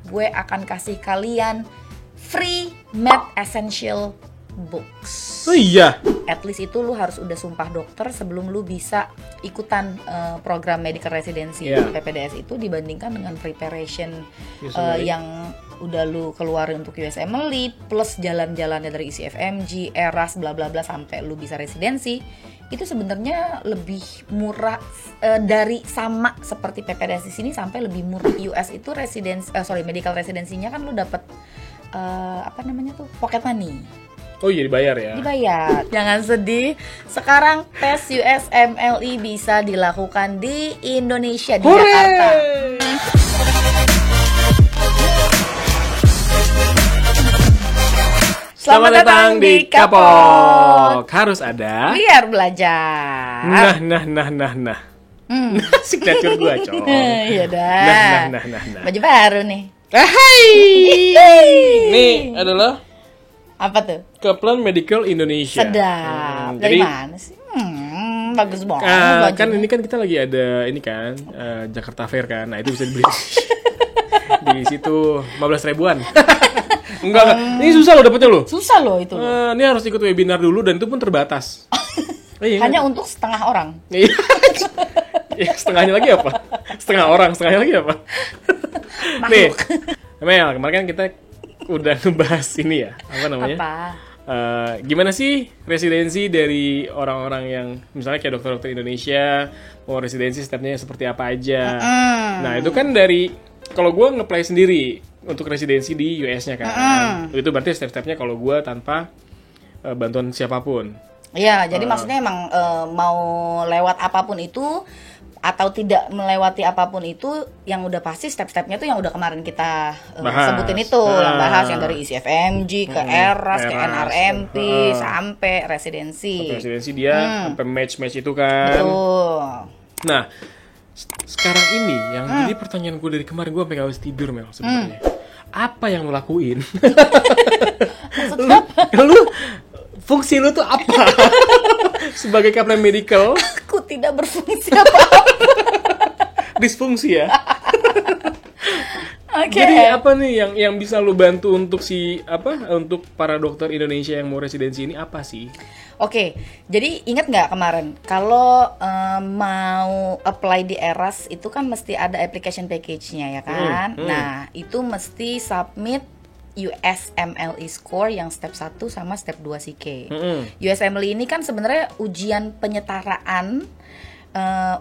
gue akan kasih kalian free Med Essential Books. Oh iya. At least itu lu harus udah sumpah dokter sebelum lu bisa ikutan program medical residency PPDS itu, dibandingkan dengan preparation yang udah lu keluarin untuk USMLE plus jalan-jalannya dari ICFMG, ERAS, bla bla bla sampai lu bisa residensi. Itu sebenarnya lebih murah dari sama seperti PPDS di sini, sampai lebih murah. US itu medical residensinya kan lu dapat pocket money. Oh iya, dibayar ya? Dibayar. Jangan sedih. Sekarang tes USMLE bisa dilakukan di Indonesia, di Jakarta. Selamat datang di Kapok. Harus ada. Biar belajar. Nah. Signature gua, Cok. Iya dah. Nah. Baju baru nih. Hai. Nih adalah apa tuh? Kaplan Medical Indonesia. Sedap. Dari mana sih? Bagus banget. Kan ini kan kita lagi ada ini kan Jakarta Fair kan. Nah, itu bisa dibeli di situ 15 ribuan. Enggak. Ini susah loh dapetnya loh. Susah loh itu. Ini harus ikut webinar dulu dan itu pun terbatas. Hanya untuk setengah orang. Iya. Setengahnya lagi apa? Setengahnya lagi apa? Nih, Mel, kemarin kan kita udah ngebahas ini ya, apa namanya? Gimana sih residensi dari orang-orang yang misalnya kayak dokter-dokter Indonesia mau residensi stepnya seperti apa aja. Nah itu kan dari kalau gue nge-play sendiri untuk residensi di US-nya kan, itu berarti step-stepnya kalau gue tanpa bantuan siapapun. Iya, jadi maksudnya emang mau lewat apapun itu atau tidak melewati apapun itu, yang udah pasti step-stepnya tuh yang udah kemarin kita sebutin itu, yang bahas yang dari ICFMG ke ERAS ke NRMP sampai residensi. Residensi dia sampai match itu kan. Betul. Nah, sekarang ini yang jadi pertanyaan gue dari kemarin, gue sampai gak bisa tidur, Mel, sebenarnya. Apa yang lo lakuin? lu fungsi lu tuh apa? Sebagai kaplan medical? Aku tidak berfungsi apa-apa. Disfungsi ya. Okay. Jadi apa nih yang bisa lu bantu untuk untuk para dokter Indonesia yang mau residensi ini apa sih? Oke, jadi ingat nggak kemarin kalau mau apply di ERAS itu kan mesti ada application package-nya ya kan? Nah itu mesti submit USMLE score yang step 1 sama step 2 CK. USMLE ini kan sebenarnya ujian penyetaraan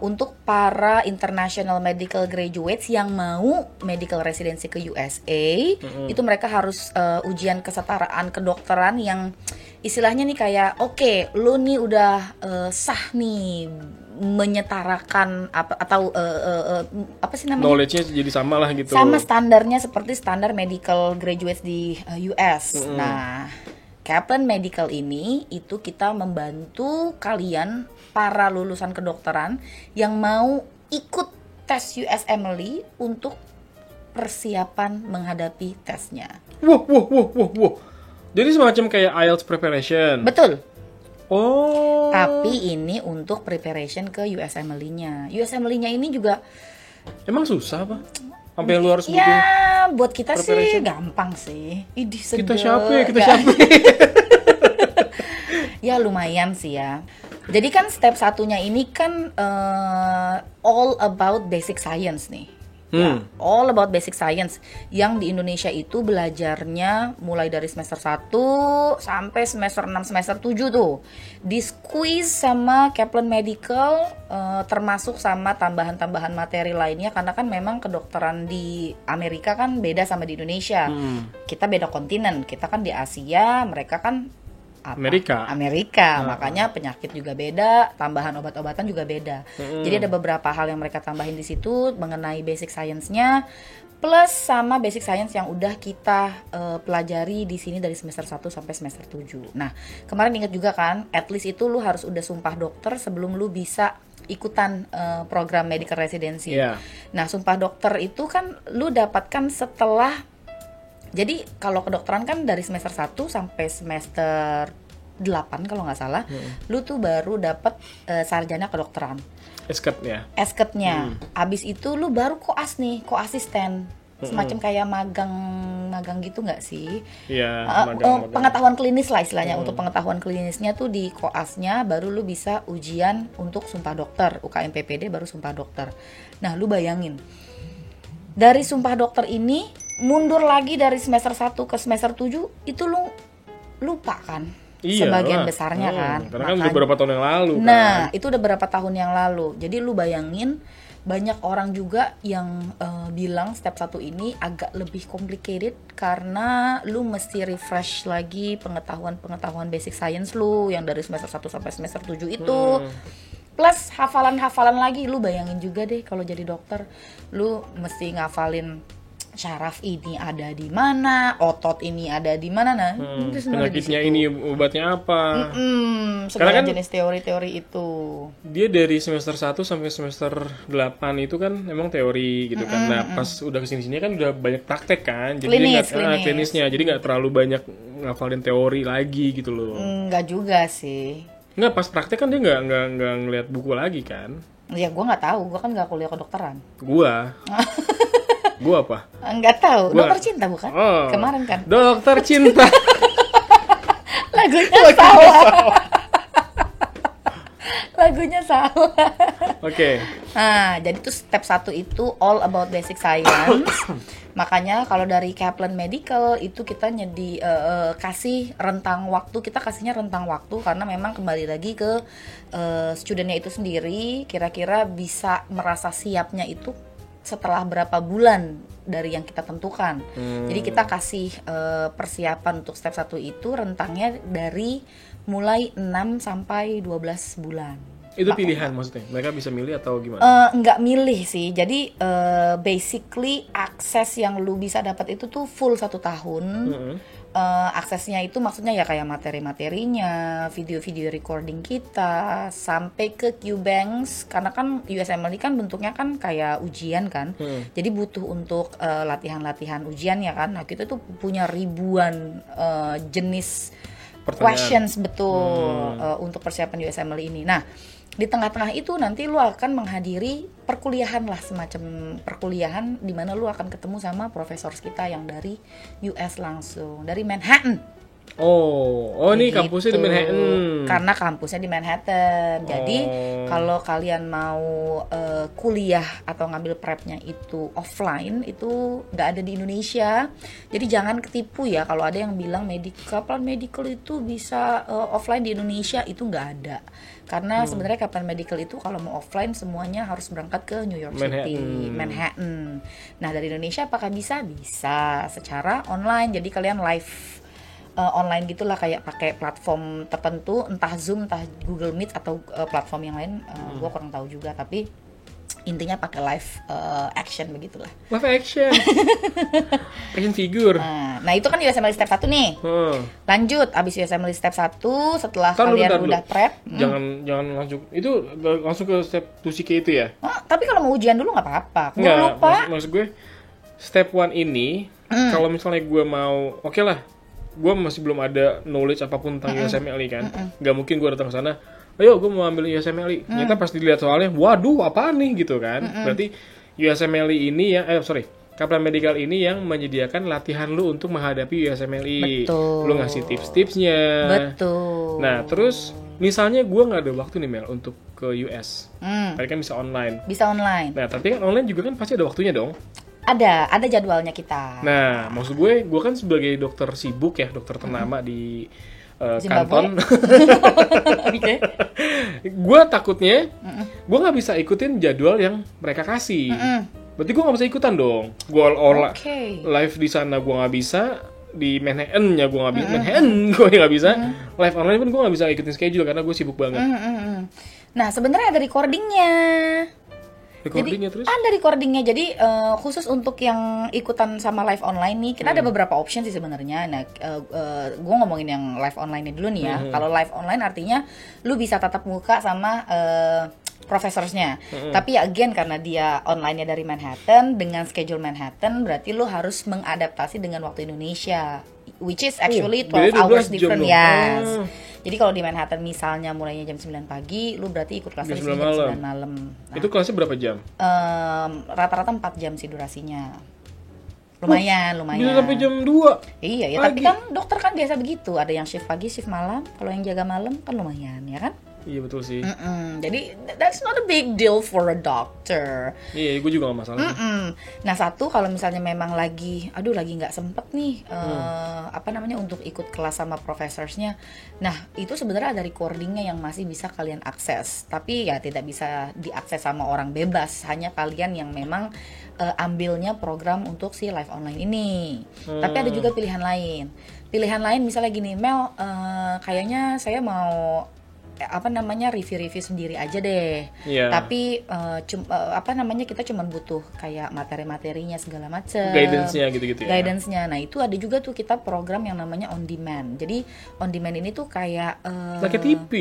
untuk para international medical graduates yang mau medical residency ke USA. Itu mereka harus ujian kesetaraan kedokteran yang istilahnya nih kayak oke, lu nih udah sah nih menyetarakan apa sih namanya? Knowledge-nya jadi sama lah gitu. Sama standarnya seperti standar medical graduates di US. Nah, Kaplan Medical ini itu kita membantu kalian para lulusan kedokteran yang mau ikut tes USMLE untuk persiapan menghadapi tesnya. Wow. Jadi semacam kayak IELTS preparation. Betul. Oh. Tapi ini untuk preparation ke USMLE-nya. USMLE-nya ini juga emang susah apa? Sampai lu harus ya, buat kita sih gampang sih. Idih, kita siapa? Ya lumayan sih ya. Jadi kan step satunya ini kan all about basic science nih. Ya, all about basic science yang di Indonesia itu belajarnya mulai dari semester 1 sampai semester 6, semester 7 tuh di squeeze sama Kaplan Medical, termasuk sama tambahan-tambahan materi lainnya, karena kan memang kedokteran di Amerika kan beda sama di Indonesia. Kita beda kontinen, kita kan di Asia, mereka kan Amerika. Makanya penyakit juga beda, tambahan obat-obatan juga beda. Jadi ada beberapa hal yang mereka tambahin di situ mengenai basic science-nya, plus sama basic science yang udah kita pelajari di sini dari semester 1 sampai semester 7. Nah, kemarin ingat juga kan, at least itu lu harus udah sumpah dokter sebelum lu bisa ikutan program medical residency. Nah, sumpah dokter itu kan lu dapatkan setelah. Jadi kalau kedokteran kan dari semester 1 sampai semester 8 kalau nggak salah, lu tuh baru dapat sarjana kedokteran. Esket-nya. Abis itu lu baru koas nih, koasisten. semacam kayak magang gitu nggak sih? Iya, pengetahuan klinis lah istilahnya. Untuk pengetahuan klinisnya tuh di koasnya baru lu bisa ujian untuk sumpah dokter, UKM PPD baru sumpah dokter. Nah, lu bayangin. Dari sumpah dokter ini mundur lagi dari semester 1 ke semester 7 itu lu lupa kan? Sebagian besarnya kan. Karena kan udah beberapa tahun yang lalu kan. Nah, itu udah beberapa tahun yang lalu. Jadi lu bayangin banyak orang juga yang bilang step 1 ini agak lebih complicated karena lu mesti refresh lagi pengetahuan basic science lu yang dari semester 1 sampai semester 7 itu. Plus hafalan lagi, lu bayangin juga deh kalau jadi dokter, lu mesti ngafalin syaraf ini ada di mana, otot ini ada di mana, nah penyakitnya ini obatnya apa, segala kan jenis teori-teori itu. Dia dari semester 1 sampai semester 8 itu kan memang teori gitu kan. Nah pas udah kesini-sini kan udah banyak praktek kan, jadi klinisnya, jadi nggak terlalu banyak ngafalin teori lagi gitu loh. Nggak juga sih. Nggak, pas praktek kan dia nggak ngeliat buku lagi kan. Ya gue nggak tahu, gue kan nggak kuliah kedokteran. Gua apa? Enggak tahu. Dokter cinta bukan? Kemarin kan. Dokter cinta. Lagunya salah. Lagunya salah. Oke. Nah, jadi tuh step 1 itu all about basic science. Makanya kalau dari Kaplan Medical itu kita kasih rentang waktu, kita kasihnya rentang waktu karena memang kembali lagi ke studentnya itu sendiri, kira-kira bisa merasa siapnya itu setelah berapa bulan dari yang kita tentukan. Jadi kita kasih persiapan untuk step 1 itu rentangnya dari mulai 6 sampai 12 bulan. Itu pilihan maksudnya? Mereka bisa milih atau gimana? Nggak milih sih. Jadi basically akses yang lu bisa dapat itu tuh full 1 tahun. Aksesnya itu maksudnya ya kayak materi-materinya, video-video recording kita, sampai ke QBanks. Karena kan USMLE kan bentuknya kan kayak ujian kan. Jadi butuh untuk latihan-latihan ujian ya kan. Nah kita tuh punya ribuan jenis questions betul untuk persiapan USMLE ini. Nah di tengah-tengah itu nanti lu akan menghadiri perkuliahan lah, semacam perkuliahan di mana lu akan ketemu sama profesor kita yang dari US langsung, dari Manhattan. Ini kampusnya di Manhattan. Karena kampusnya di Manhattan. Jadi kalau kalian mau kuliah atau ngambil prepnya itu offline, itu nggak ada di Indonesia. Jadi jangan ketipu ya kalau ada yang bilang Kaplan Medical itu bisa offline di Indonesia, itu nggak ada. Karena sebenarnya Kaplan Medical itu kalau mau offline semuanya harus berangkat ke New York City, Manhattan. Nah dari Indonesia apakah bisa? Bisa secara online. Jadi kalian live online gitulah, kayak pakai platform tertentu, entah Zoom, entah Google Meet atau platform yang lain. Gue kurang tahu juga, tapi intinya pakai live action begitulah. Live action. Action figure. Nah itu kan USMLE step 1 nih. Lanjut abis USMLE step 1 setelah kalian udah prep. Jangan langsung itu langsung ke step 2CK itu ya. Tapi kalau mau ujian dulu nggak apa-apa. Gue lupa. Maksud gue step 1 ini kalau misalnya gue mau, oke lah, gue masih belum ada knowledge apapun tentang USMLE kan. Gak mungkin gue datang ke sana, ayo gue mau ambil USMLE. Ternyata pas dilihat soalnya, waduh apaan nih gitu kan. Berarti USMLE ini yang Kaplan Medical ini yang menyediakan latihan lu untuk menghadapi USMLE. Betul. Lu ngasih tips-tipsnya. Betul. Nah terus misalnya gue nggak ada waktu nih Mel untuk ke US, tapi kan bisa online. Bisa online. Nah tapi kan online juga kan pasti ada waktunya dong. Ada jadwalnya kita. Nah, maksud gue kan sebagai dokter sibuk ya, dokter ternama di kanton. Gue takutnya, gue nggak bisa ikutin jadwal yang mereka kasih. Berarti gue nggak bisa ikutan dong. Gue live di sana gue nggak bisa, di Manhattan-nya gue nggak bisa, Manhattan gue nggak bisa, live online pun gue nggak bisa ikutin schedule karena gue sibuk banget. Nah, sebenarnya ada recordingnya. Jadi terus? Ada recordingnya. Jadi khusus untuk yang ikutan sama live online nih, kita ada beberapa option sih sebenarnya. Nah, gue ngomongin yang live online-nya dulu nih ya. Kalau live online artinya lu bisa tatap muka sama profesornya. Tapi ya again karena dia online-nya dari Manhattan dengan schedule Manhattan, berarti lu harus mengadaptasi dengan waktu Indonesia, which is actually 12 hours different ya. Jadi kalau di Manhattan misalnya mulainya jam 9 pagi, lu berarti ikut kelasnya jam 9 malam. Nah, itu kelasnya berapa jam? Rata-rata 4 jam sih durasinya. Lumayan. Bisa sampai jam 2. Iya ya, tapi kan dokter kan biasa begitu. Ada yang shift pagi, shift malam. Kalau yang jaga malam kan lumayan, ya kan? Iya betul sih. Jadi that's not a big deal for a doctor. Iya, gue juga gak masalah. Nah satu, kalau misalnya memang lagi nggak sempet nih untuk ikut kelas sama professorsnya. Nah itu sebenarnya ada recordingnya yang masih bisa kalian akses. Tapi ya tidak bisa diakses sama orang bebas. Hanya kalian yang memang ambilnya program untuk si live online ini. Tapi ada juga pilihan lain. Pilihan lain misalnya gini, Mel, kayaknya saya mau review sendiri aja deh. Yeah. Tapi kita cuma butuh kayak materi-materinya segala macam. Guidance-nya gitu-gitu ya. Guidance-nya. Nah, itu ada juga tuh kita program yang namanya on demand. Jadi on demand ini tuh kayak kayak TV.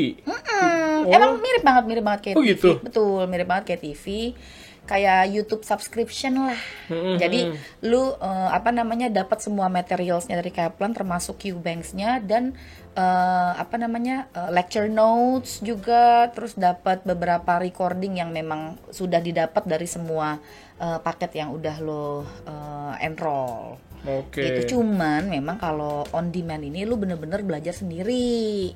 Emang mirip banget kayak TV. Gitu? Betul, mirip banget kayak TV. Kayak YouTube subscription lah. Jadi lu dapat semua materialsnya dari Kaplan termasuk Qbanks-nya dan lecture notes juga, terus dapat beberapa recording yang memang sudah didapat dari semua paket yang udah lo enroll. Oke. Itu cuman memang kalau on demand ini lu bener-bener belajar sendiri.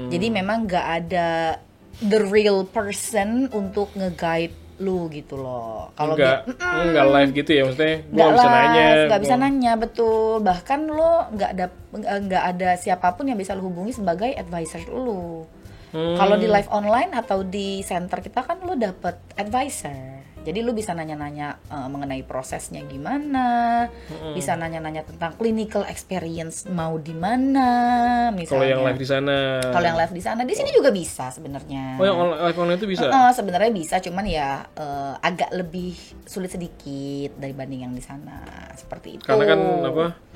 Jadi memang nggak ada the real person untuk nge-guide lu gitu loh. Kalau nggak live gitu ya, maksudnya nggak bisa nanya, betul. Bahkan lo nggak ada siapapun yang bisa lo hubungi sebagai advisor lu. Kalau di live online atau di center kita kan lo dapet advisor. Jadi lu bisa nanya-nanya mengenai prosesnya gimana, bisa nanya-nanya tentang clinical experience mau di mana, misalnya. Kalau yang live di sana. Kalau yang live di sana, di sini juga bisa sebenarnya. Oh, yang live online itu bisa? Sebenarnya bisa, cuman ya agak lebih sulit sedikit dibanding yang di sana, seperti itu. Karena kan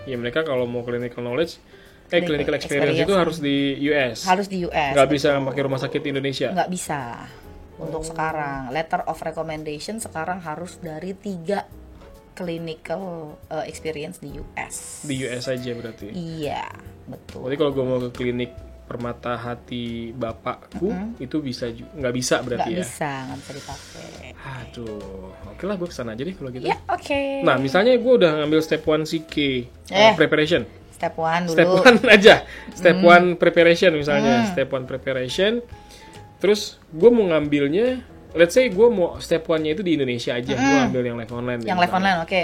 ya mereka kalau mau clinical knowledge, clinical experience itu harus di US. Harus di US. Nggak bisa pakai rumah sakit di Indonesia. Nggak bisa. Untuk sekarang, letter of recommendation sekarang harus dari 3 clinical experience di US. Di US aja berarti? Iya, betul. Berarti kalau gue mau ke klinik Permata Hati bapakku, itu bisa nggak bisa berarti nggak bisa dipakai. Aduh, oke lah gue kesana aja deh kalau gitu. Ya, oke. Nah, misalnya gue udah ngambil step 1 CK preparation. Step 1 dulu. Step 1 aja. Step 1 preparation misalnya. Step 1 preparation. Terus gue mau ngambilnya, let's say gue mau step 1-nya itu di Indonesia aja, gue ambil yang live online. Yang live online, oke.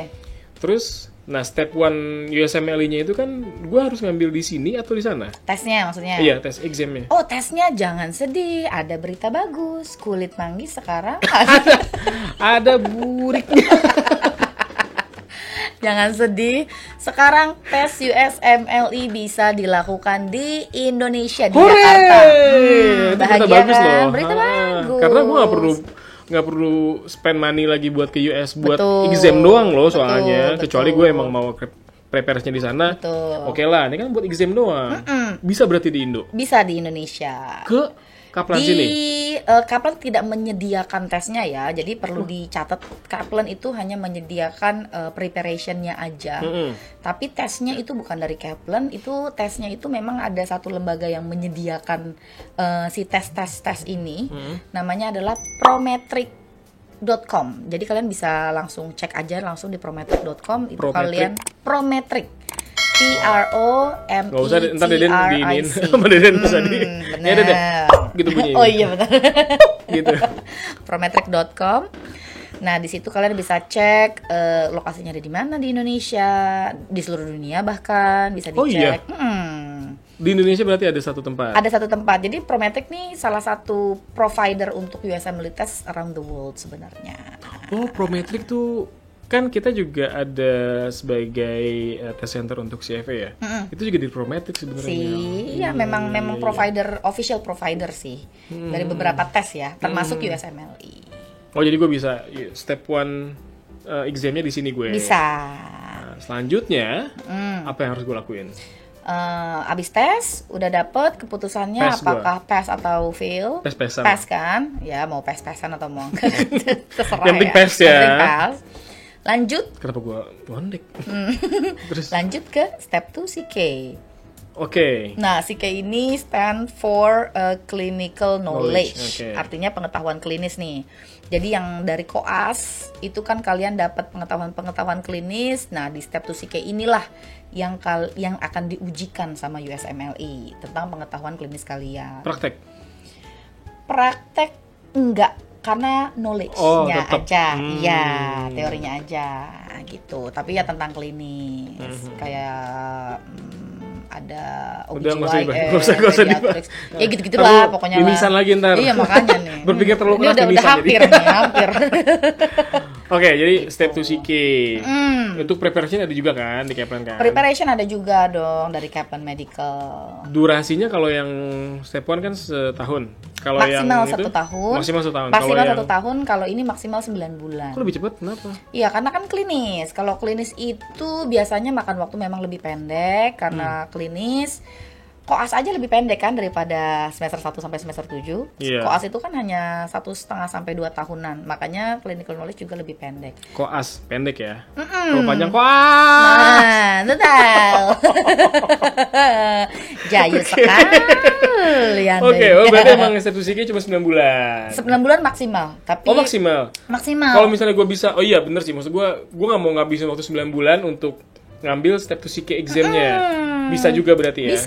Terus, nah step 1 USMLE-nya itu kan gue harus ngambil di sini atau di sana? Tesnya maksudnya? Iya, tes examnya. Oh, tesnya jangan sedih, ada berita bagus. Kulit manggis sekarang ada buriknya. Jangan sedih, sekarang tes USMLE bisa dilakukan di Indonesia, di Jakarta. Bahagia bagus kan? Loh. Berita bagus. Karena gue nggak perlu spend money lagi buat ke US buat exam doang loh soalnya. Kecuali gue emang mau prepare-nya di sana. Oke lah, ini kan buat exam doang. Bisa berarti di Indo? Bisa di Indonesia. Ke Kaplan sini? Kaplan tidak menyediakan tesnya ya, jadi perlu dicatat. Kaplan itu hanya menyediakan preparation-nya aja. Tapi tesnya itu bukan dari Kaplan, itu tesnya itu memang ada satu lembaga yang menyediakan si tes ini. Namanya adalah prometric.com. Jadi kalian bisa langsung cek aja langsung di prometric.com. Itu kalian Prometric. PROMETRIC. Gak usah, ntar Deden diinin sama Deden bisa di. Bener. Ya deh, gitu bunyinya. Oh iya benar. Gitu. Prometric.com. Nah di situ kalian bisa cek lokasinya ada di mana di Indonesia, di seluruh dunia bahkan bisa dicek. Oh iya. Di Indonesia berarti ada satu tempat. Ada satu tempat. Jadi Prometric nih salah satu provider untuk USMLE test around the world sebenarnya. Oh, Prometric tuh kan kita juga ada sebagai test center untuk CFA ya. Itu juga di Prometric sebenarnya. Iya, memang provider, official provider sih. Dari beberapa tes ya, termasuk USMLE. Oh, jadi gue bisa step 1 examnya di sini gue. Bisa. Nah, selanjutnya apa yang harus gue lakuin? Abis tes udah dapet keputusannya PES apakah pass atau fail. Pes-pesan. Pass kan? Ya mau pass-passan atau mau terserah yang penting ya. pass ya. Yang penting pass. Lanjut. Kenapa gue ngondek? Terus lanjut ke step 2 CK. Oke. Nah, CK ini stand for clinical knowledge. Okay. Artinya pengetahuan klinis nih. Jadi yang dari koas itu kan kalian dapat pengetahuan klinis. Nah, di step 2 CK inilah yang akan diujikan sama USMLE tentang pengetahuan klinis kalian. Praktek enggak, karena knowledge-nya aja. Iya, teorinya aja gitu. Tapi ya tentang klinis. Kayak ada OBGYN, ya gitu-gitu lah pokoknya lah. Mimisan lagi ntar. Iya makanya nih. Berpikir terlalu keras udah hampir nih, hampir. Oke, jadi step 2 CK. Untuk preparation ada juga kan di Kaplan kan? Preparation ada juga dong dari Kaplan Medical. Durasinya kalau yang step 1 kan setahun. Kalau maksimal yang 1 tahun. Maksimal 1 tahun. Maksimal 1 tahun, kalau ini maksimal 9 bulan. Kok lebih cepat? Kenapa? Iya, karena kan klinis. Kalau klinis itu biasanya makan waktu memang lebih pendek karena klinis. Koas aja lebih pendek kan daripada semester 1 sampai semester 7. Yeah. Koas itu kan hanya 1,5 sampai 2 tahunan. Makanya clinical knowledge juga lebih pendek. Koas pendek ya? Kalau panjang koas. Nah, total. Jayu sekali. Oke, berarti emang institusinya cuma 9 bulan. 9 bulan maksimal. Tapi maksimal. Maksimal. Kalau misalnya gue bisa, bener sih, maksud gue nggak mau ngabisin waktu 9 bulan untuk ngambil step 2 CK exam-nya. Bisa juga berarti ya?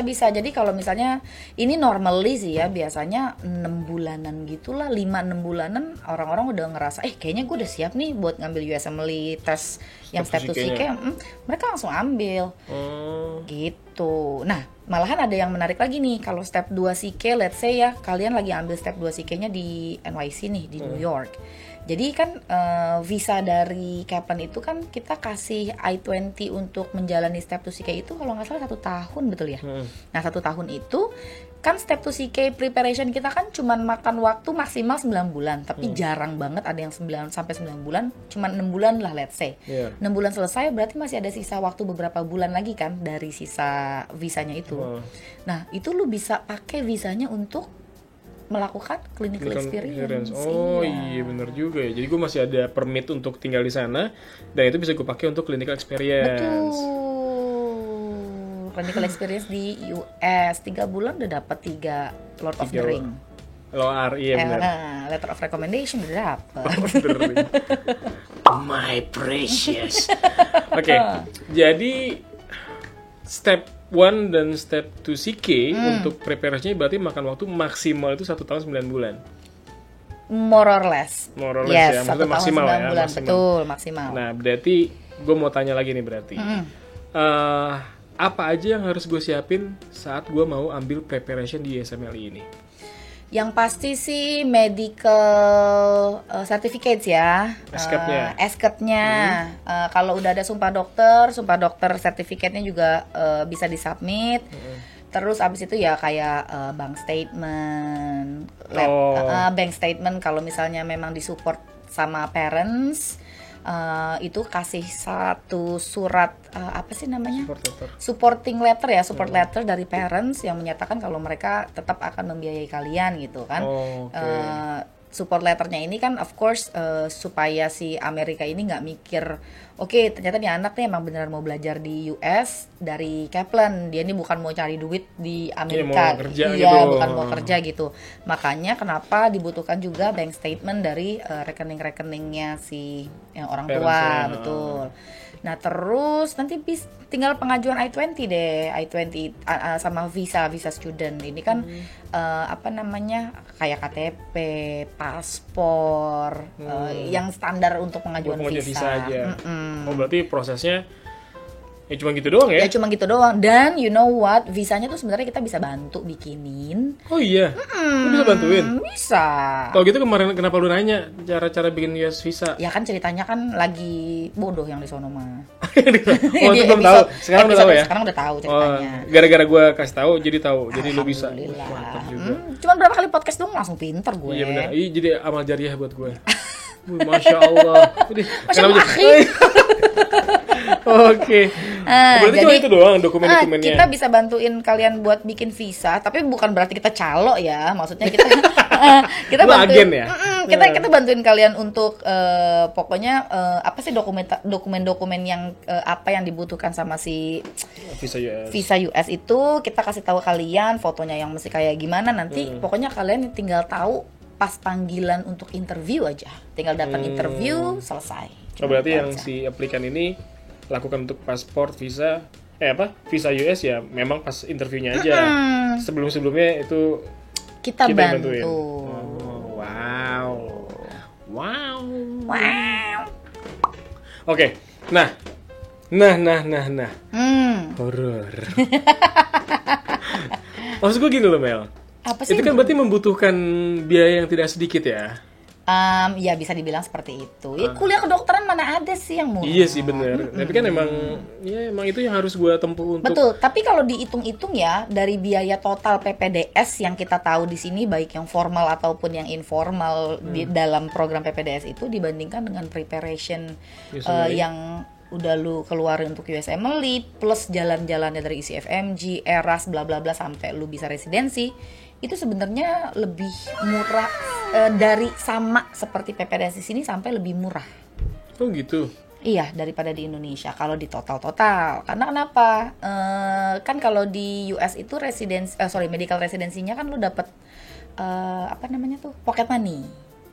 Bisa. Jadi kalau misalnya ini normally sih ya, biasanya 6 bulanan gitulah, 5-6 bulanan orang-orang udah ngerasa kayaknya gue udah siap nih buat ngambil USMLE tes yang step 2 CK. Mereka langsung ambil. Gitu. Nah, malahan ada yang menarik lagi nih. Kalau step 2 CK, let's say ya, kalian lagi ambil step 2 CK-nya di NYC nih, di New York. Jadi kan visa dari Kaplan itu kan kita kasih I-20 untuk menjalani step 2 CK itu kalau nggak salah 1 tahun, betul ya? Nah 1 tahun itu kan step 2 CK preparation kita kan cuman makan waktu maksimal 9 bulan. Tapi jarang banget ada yang 9 sampai 9 bulan, cuman 6 bulan lah let's say. 6 bulan selesai berarti masih ada sisa waktu beberapa bulan lagi kan dari sisa visanya itu. Nah itu lu bisa pakai visanya untuk melakukan clinical experience. Iya benar juga ya. Jadi gue masih ada permit untuk tinggal di sana dan itu bisa gue pakai untuk clinical experience. Betul. Clinical experience di US 3 bulan udah dapat 3 Lord of the Ring. LOR, iya benar. Letter of recommendation udah dapat. My precious. Oke, jadi step 1 dan step 2 CK untuk preparasinya berarti makan waktu maksimal itu 1 tahun 9 bulan. More or less. Ya, maksudnya maksimal ya. Bulan. Betul, maksimal. Nah, berarti gue mau tanya lagi nih berarti. Apa aja yang harus gue siapin saat gue mau ambil preparation di USMLE ini? Yang pasti sih medical certificates ya. SCAT-nya. Kalau udah ada sumpah dokter sertifikatnya juga bisa disubmit. Terus abis itu ya kayak bank statement kalau misalnya memang disupport sama parents. Itu kasih satu surat apa sih namanya? Supporting letter ya, support letter dari parents yang menyatakan kalau mereka tetap akan membiayai kalian gitu kan. Support letternya ini kan of course supaya si Amerika ini nggak mikir ternyata nih anak nih emang beneran mau belajar di US dari Kaplan, dia ini bukan mau cari duit di Amerika, bukan mau kerja gitu. Makanya kenapa dibutuhkan juga bank statement dari rekening-rekeningnya si orang tua, betul. Nah terus nanti tinggal pengajuan I-20 deh, I-20 sama visa student ini kan kayak KTP, paspor, yang standar untuk pengajuan visa aja. Berarti prosesnya ya cuma gitu doang ya? Ya cuma gitu doang. Dan you know what, visanya tuh sebenarnya kita bisa bantu bikinin. Oh iya? Lu bisa bantuin? Bisa. Kalau gitu kemarin kenapa lu nanya cara-cara bikin US visa? Ya kan ceritanya kan lagi bodoh yang di sono mah. Itu belum tahu. Sekarang udah tahu ya? Sekarang udah tahu ceritanya. Gara-gara gue kasih tahu jadi tahu. Jadi lu bisa. Cuman berapa kali podcast dong langsung pinter gue. Iya benar. Jadi amal jariah buat gue. Masya Allah. Masya Allah. Oke. Berarti cuma itu doang dokumen-dokumennya. Kita bisa bantuin kalian buat bikin visa, tapi bukan berarti kita calo ya. Maksudnya kita kita bantuin agen ya? Kita bantuin kalian untuk pokoknya apa sih dokumen-dokumen yang apa yang dibutuhkan sama si visa US itu kita kasih tahu kalian, fotonya yang mesti kayak gimana nanti. Pokoknya kalian tinggal tahu pas panggilan untuk interview aja. Tinggal datang interview, selesai. Berarti yang si aplikan ini lakukan untuk paspor, visa visa US ya memang pas interviewnya aja. Sebelum-sebelumnya itu kita bantu. Wow. Oke. Nah. Horor. Maksud gue gini loh, Mel. Apa sih? Itu kan berarti membutuhkan biaya yang tidak sedikit ya. Ya bisa dibilang seperti itu. Ya kuliah kedokteran mana ada sih yang murah? Iya sih benar. Tapi kan emang itu yang harus gue tempuh untuk. Betul. Tapi kalau dihitung-hitung ya dari biaya total PPDS yang kita tahu di sini baik yang formal ataupun yang informal di dalam program PPDS itu dibandingkan dengan preparation yang udah lu keluarin untuk USMLE plus jalan-jalannya dari ICFMG, ERAS, bla bla bla sampai lu bisa residensi. Itu sebenarnya lebih murah dari sama seperti PPDS di sini sampai lebih murah. Oh gitu. Iya, daripada di Indonesia kalau di total. Karena kenapa? Kan kalau di US itu medical residensinya kan lu dapat pocket money.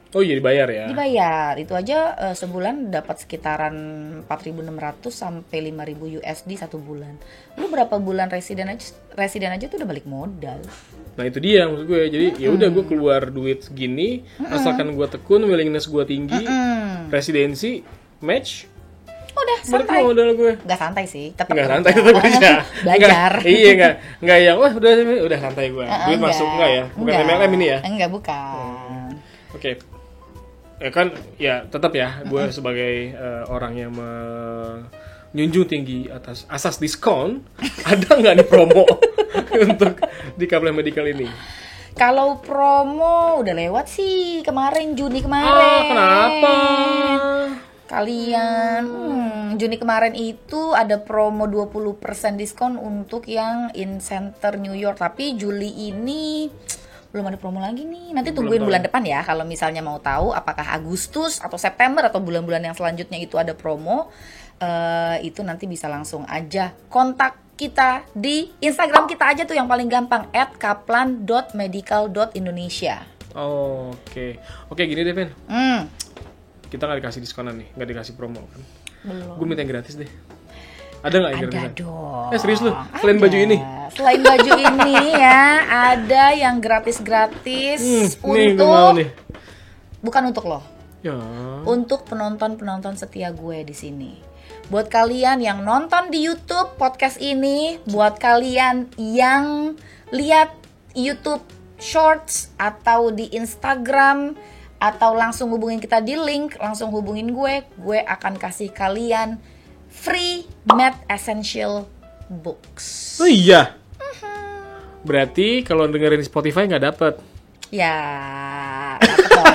Oh iya dibayar ya? Dibayar. Itu aja sebulan dapat sekitaran 4.600 sampai 5.000 USD satu bulan. Lu berapa bulan residen aja tuh udah balik modal. Nah itu dia maksud gue. Jadi ya udah gue keluar duit segini, asalkan gue tekun, willingness gue tinggi, residensi match. Udah santai. Modal gue. Nggak santai sih, tetap santai aja. Belajar. Enggak yang udah santai gue. Duit masuk enggak ya? Bukan MLM ini ya? Enggak, bukan. Oke. Kan ya tetap ya gue sebagai orang yang menjunjung tinggi atas asas diskon, ada nggak nih promo untuk di Kaplan Medical ini? Kalau promo udah lewat sih kemarin Juni kemarin. Kenapa? Kalian Juni kemarin itu ada promo 20% diskon untuk yang in center New York, tapi Juli ini belum ada promo lagi nih. Nanti tungguin bulan depan ya kalau misalnya mau tahu apakah Agustus atau September atau bulan-bulan yang selanjutnya itu ada promo. Itu nanti bisa langsung aja kontak kita di Instagram kita aja tuh yang paling gampang @kaplan.medical.indonesia. Oke gini deh Ben. Kita nggak dikasih diskonan nih, nggak dikasih promo kan? Belum. Gue minta yang gratis deh. Ada nggak yang gratisan? Ada dong. Serius lu? Selain baju ini? Selain baju ini ya, ada yang gratis-gratis untuk bukan untuk lo. Ya. Untuk penonton setia gue di sini. Buat kalian yang nonton di YouTube podcast ini, buat kalian yang lihat YouTube Shorts atau di Instagram atau langsung hubungin kita di link, langsung hubungin gue akan kasih kalian free Med Essential Books. Oh iya. Berarti kalau dengerin Spotify nggak dapet? Ya, dapet dong.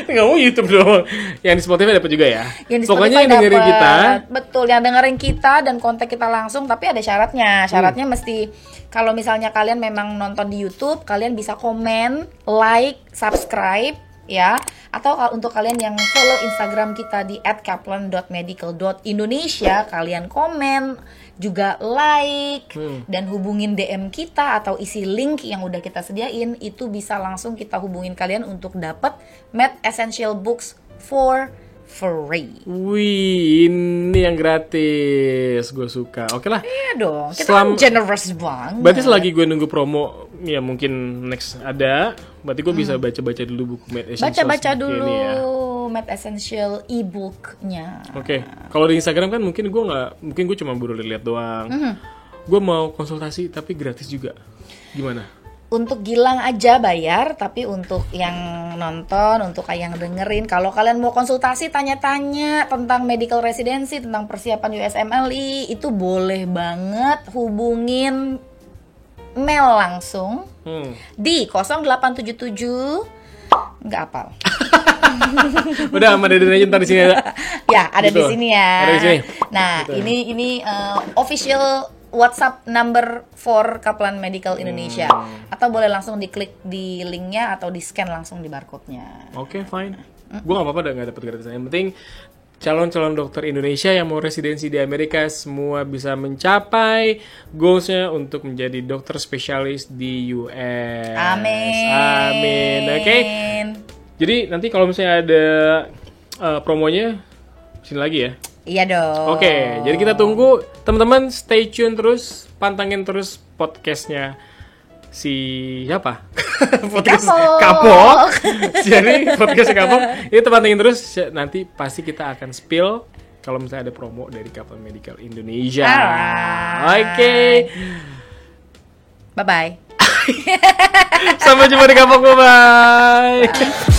Nggak mau YouTube dong. Yang di Spotify dapat juga ya. Pokoknya yang dengerin kita. Betul, yang dengerin kita dan kontak kita langsung. Tapi ada syaratnya. Syaratnya mesti kalau misalnya kalian memang nonton di YouTube, kalian bisa komen, like, subscribe, ya. Atau untuk kalian yang follow Instagram kita di @kaplan.medical.indonesia, kalian komen, juga like, dan hubungin DM kita atau isi link yang udah kita sediain, itu bisa langsung kita hubungin kalian untuk dapat Med Essential Books for free. Wih, ini yang gratis, gue suka. Oke lah. Iya dong, kita kan generous banget. Berarti selagi gue nunggu promo, ya mungkin next ada. Berarti gue bisa baca-baca dulu buku Med Essential. Baca dulu ya. Med Essential e-booknya. Oke. Kalau di Instagram kan mungkin gue cuma baru lihat doang. Gue mau konsultasi tapi gratis juga. Gimana? Untuk Gilang aja bayar, tapi untuk yang nonton, untuk yang dengerin, kalau kalian mau konsultasi, tanya-tanya tentang medical residency, tentang persiapan USMLE, itu boleh banget hubungin Mel langsung di 0877 nggak apal Udah sama Deden aja ntar di sini ada. Ya, ada gitu. di sini ya. Ada di sini. Nah, gitu. ini official WhatsApp number for Kaplan Medical Indonesia. Atau boleh langsung diklik di linknya atau di scan langsung di barcode-nya. Oke, fine. Gue gak apa-apa nggak dapet gratisan. Yang penting calon-calon dokter Indonesia yang mau residensi di Amerika semua bisa mencapai goals-nya untuk menjadi dokter spesialis di US. Amin. Amin. Oke. Jadi nanti kalau misalnya ada promonya sini lagi ya. Iya dong. Oke, jadi kita tunggu teman-teman, stay tune terus, pantangin terus podcastnya si siapa? Podcast Kapok. Jadi podcastnya Kapok itu pantengin terus, nanti pasti kita akan spill kalau misalnya ada promo dari Kaplan Medical Indonesia. Oke. Bye bye. Sampai jumpa di Kapok, bye.